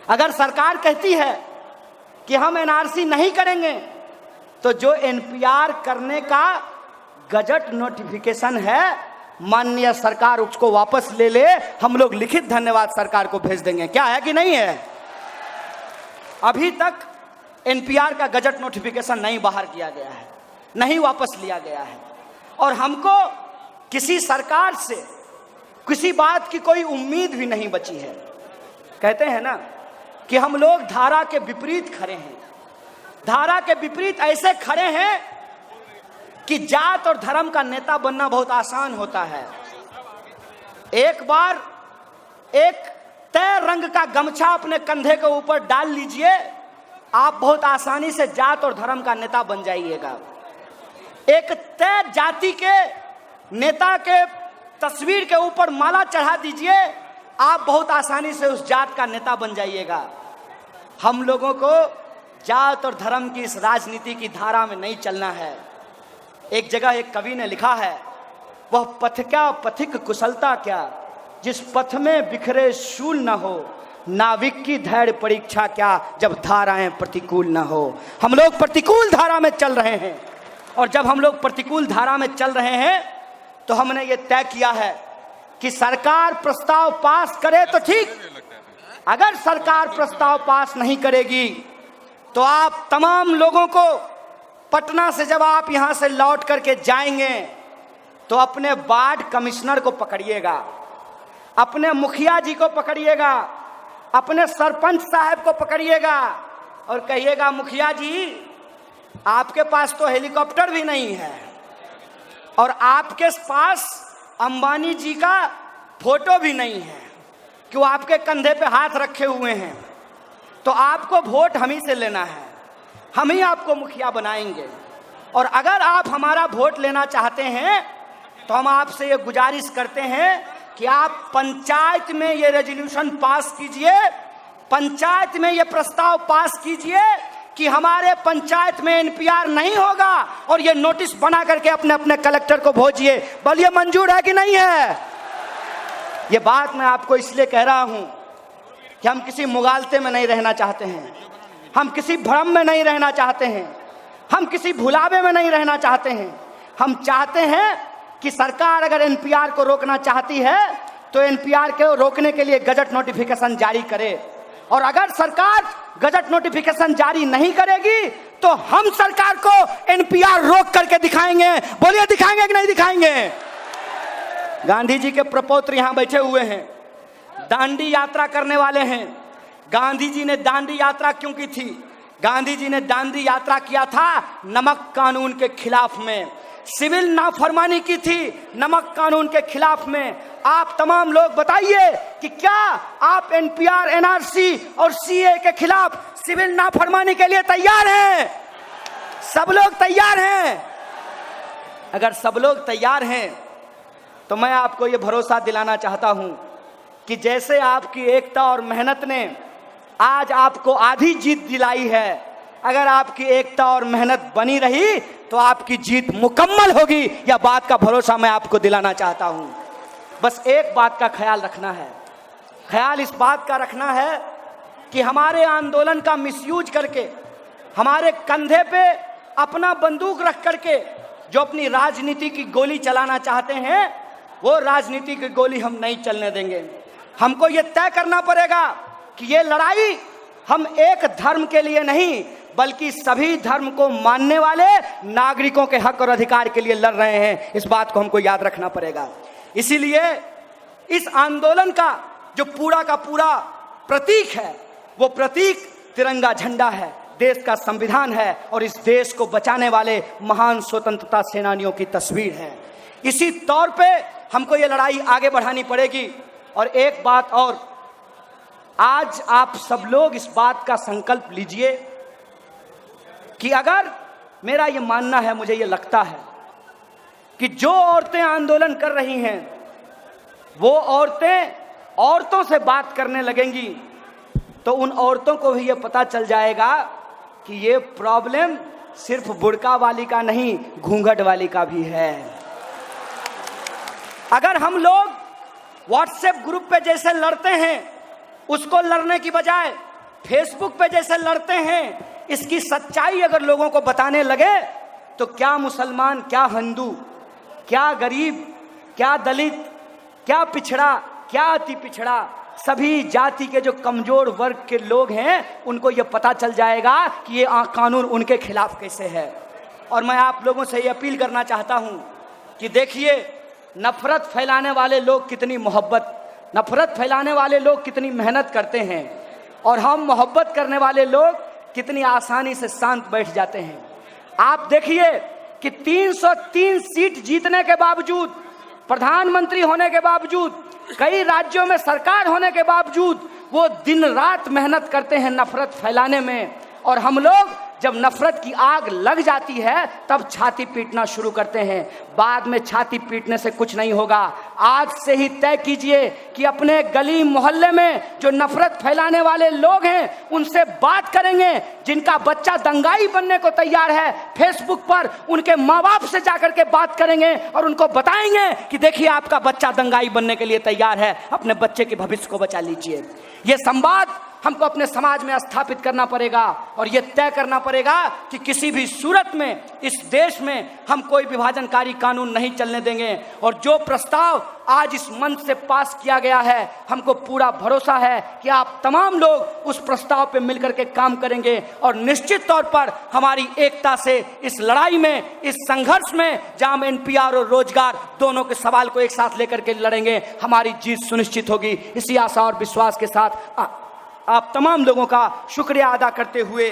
अगर सरकार कहती है कि हम एनआरसी नहीं करेंगे, तो जो एनपीआर करने का गजट नोटिफिकेशन है, माननीय सरकार उसको वापस ले ले। हम लोग लिखित धन्यवाद सरकार को भेज देंगे। क्या है कि नहीं है? अभी तक एनपीआर का गजट नोटिफिकेशन नहीं बाहर किया गया है, नहीं वापस लिया गया है। और हमको किसी सरकार से किसी बात की कोई उम्मीद भी नहीं बची है। कहते हैं ना कि हम लोग धारा के विपरीत खड़े हैं। धारा के विपरीत ऐसे खड़े हैं कि जात और धर्म का नेता बनना बहुत आसान होता है। एक बार एक तय रंग का गमछा अपने कंधे के ऊपर डाल लीजिए, आप बहुत आसानी से जात और धर्म का नेता बन जाइएगा। एक तय जाति के नेता के तस्वीर के ऊपर माला चढ़ा दीजिए, आप बहुत आसानी से उस जात का नेता बन जाइएगा। हम लोगों को जात और धर्म की इस राजनीति की धारा में नहीं चलना है। एक जगह एक कवि ने लिखा है, वह पथ क्या पथिक कुशलता क्या, जिस पथ में बिखरे शूल न हो, नाविक की धैर्य परीक्षा क्या, जब धाराएं प्रतिकूल न हो। हम लोग प्रतिकूल धारा में चल रहे हैं। और जब हम लोग प्रतिकूल धारा में चल रहे हैं तो हमने ये तय किया है कि सरकार प्रस्ताव पास करे तो ठीक, अगर सरकार प्रस्ताव पास नहीं करेगी तो आप तमाम लोगों को पटना से जब आप यहां से लौट करके जाएंगे तो अपने वार्ड कमिश्नर को पकड़िएगा, अपने मुखिया जी को पकड़िएगा, अपने सरपंच साहब को पकड़िएगा और कहिएगा मुखिया जी आपके पास तो हेलीकॉप्टर भी नहीं है और आपके पास अंबानी जी का फोटो भी नहीं है कि वो आपके कंधे पे हाथ रखे हुए हैं, तो आपको वोट हम ही से लेना है, हम ही आपको मुखिया बनाएंगे। और अगर आप हमारा वोट लेना चाहते हैं तो हम आपसे ये गुजारिश करते हैं कि आप पंचायत में ये रेजोल्यूशन पास कीजिए, पंचायत में ये प्रस्ताव पास कीजिए कि हमारे पंचायत में एनपीआर नहीं होगा और ये नोटिस बना करके अपने अपने कलेक्टर को भेजिए। बोलिए मंजूर है कि नहीं है? ये बात मैं आपको इसलिए कह रहा हूं कि हम किसी मुगालते में नहीं रहना चाहते हैं, हम किसी भ्रम में नहीं रहना चाहते हैं, हम किसी भुलावे में नहीं रहना चाहते हैं। हम चाहते हैं कि सरकार अगर एनपीआर को रोकना चाहती है तो एनपीआर को रोकने के लिए गजट नोटिफिकेशन जारी करे, और अगर सरकार गजट नोटिफिकेशन जारी नहीं करेगी तो हम सरकार को एनपीआर रोक करके दिखाएंगे। बोलिए दिखाएंगे कि नहीं दिखाएंगे? गांधी जी के प्रपौत्र यहां बैठे हुए हैं, दांडी यात्रा करने वाले हैं। गांधी जी ने दांडी यात्रा क्यों की थी? गांधी जी ने दांडी यात्रा किया था नमक कानून के खिलाफ में, सिविल नाफरमानी की थी नमक कानून के खिलाफ में। आप तमाम लोग बताइए कि क्या आप एनपीआर, एनआरसी और सीए के खिलाफ सिविल नाफरमानी के लिए तैयार हैं? सब लोग तैयार हैं? अगर सब लोग तैयार हैं तो मैं आपको यह भरोसा दिलाना चाहता हूं कि जैसे आपकी एकता और मेहनत ने आज आपको आधी जीत दिलाई है, अगर आपकी एकता और मेहनत बनी रही तो आपकी जीत मुकम्मल होगी। यह बात का भरोसा मैं आपको दिलाना चाहता हूं। बस एक बात का ख्याल रखना है, ख्याल इस बात का रखना है कि हमारे आंदोलन का मिसयूज करके, हमारे कंधे पे अपना बंदूक रख करके जो अपनी राजनीति की गोली चलाना चाहते हैं, वो राजनीति की गोली हम नहीं चलने देंगे। हमको ये तय करना पड़ेगा कि ये लड़ाई हम एक धर्म के लिए नहीं बल्कि सभी धर्म को मानने वाले नागरिकों के हक और अधिकार के लिए लड़ रहे हैं। इस बात को हमको याद रखना पड़ेगा। इसीलिए इस आंदोलन का जो पूरा का पूरा प्रतीक है, वो प्रतीक तिरंगा झंडा है, देश का संविधान है और इस देश को बचाने वाले महान स्वतंत्रता सेनानियों की तस्वीर है। इसी तौर पे हमको ये लड़ाई आगे बढ़ानी पड़ेगी। और एक बात और, आज आप सब लोग इस बात का संकल्प लीजिए कि अगर मेरा ये मानना है, मुझे ये लगता है कि जो औरतें आंदोलन कर रही हैं वो औरतें औरतों से बात करने लगेंगी तो उन औरतों को भी ये पता चल जाएगा कि ये प्रॉब्लम सिर्फ बुर्का वाली का नहीं, घूंघट वाली का भी है। अगर हम लोग व्हाट्सएप ग्रुप पे जैसे लड़ते हैं उसको लड़ने की बजाय फेसबुक पे जैसे लड़ते हैं, इसकी सच्चाई अगर लोगों को बताने लगे तो क्या मुसलमान, क्या हिंदू, क्या गरीब, क्या दलित, क्या पिछड़ा, क्या अति पिछड़ा, सभी जाति के जो कमजोर वर्ग के लोग हैं उनको ये पता चल जाएगा कि ये कानून उनके खिलाफ कैसे है। और मैं आप लोगों से ये अपील करना चाहता हूं कि देखिए, नफरत फैलाने वाले लोग कितनी मोहब्बत, नफरत फैलाने वाले लोग कितनी मेहनत करते हैं और हम मोहब्बत करने वाले लोग कितनी आसानी से शांत बैठ जाते हैं। आप देखिए कि 303 सीट जीतने के बावजूद, प्रधानमंत्री होने के बावजूद, कई राज्यों में सरकार होने के बावजूद वो दिन रात मेहनत करते हैं नफरत फैलाने में। और हम लोग जब नफरत की आग लग जाती है तब छाती पीटना शुरू करते हैं। बाद में छाती पीटने से कुछ नहीं होगा। आज से ही तय कीजिए कि अपने गली मोहल्ले में जो नफरत फैलाने वाले लोग हैं उनसे बात करेंगे। जिनका बच्चा दंगाई बनने को तैयार है, फेसबुक पर उनके माँ बाप से जाकर के बात करेंगे और उनको बताएंगे कि देखिए आपका बच्चा दंगाई बनने के लिए तैयार है, अपने बच्चे के भविष्य को बचा लीजिए। ये संवाद हमको अपने समाज में स्थापित करना पड़ेगा और ये तय करना पड़ेगा कि किसी भी सूरत में इस देश में हम कोई विभाजनकारी कानून नहीं चलने देंगे। और जो प्रस्ताव आज इस मंच से पास किया गया है, हमको पूरा भरोसा है कि आप तमाम लोग उस प्रस्ताव पे मिलकर के काम करेंगे और निश्चित तौर पर हमारी एकता से इस लड़ाई में, इस संघर्ष में, जहां हम एनपीआर और रोजगार दोनों के सवाल को एक साथ लेकर के लड़ेंगे, हमारी जीत सुनिश्चित होगी। इसी आशा और विश्वास के साथ आप तमाम लोगों का शुक्रिया अदा करते हुए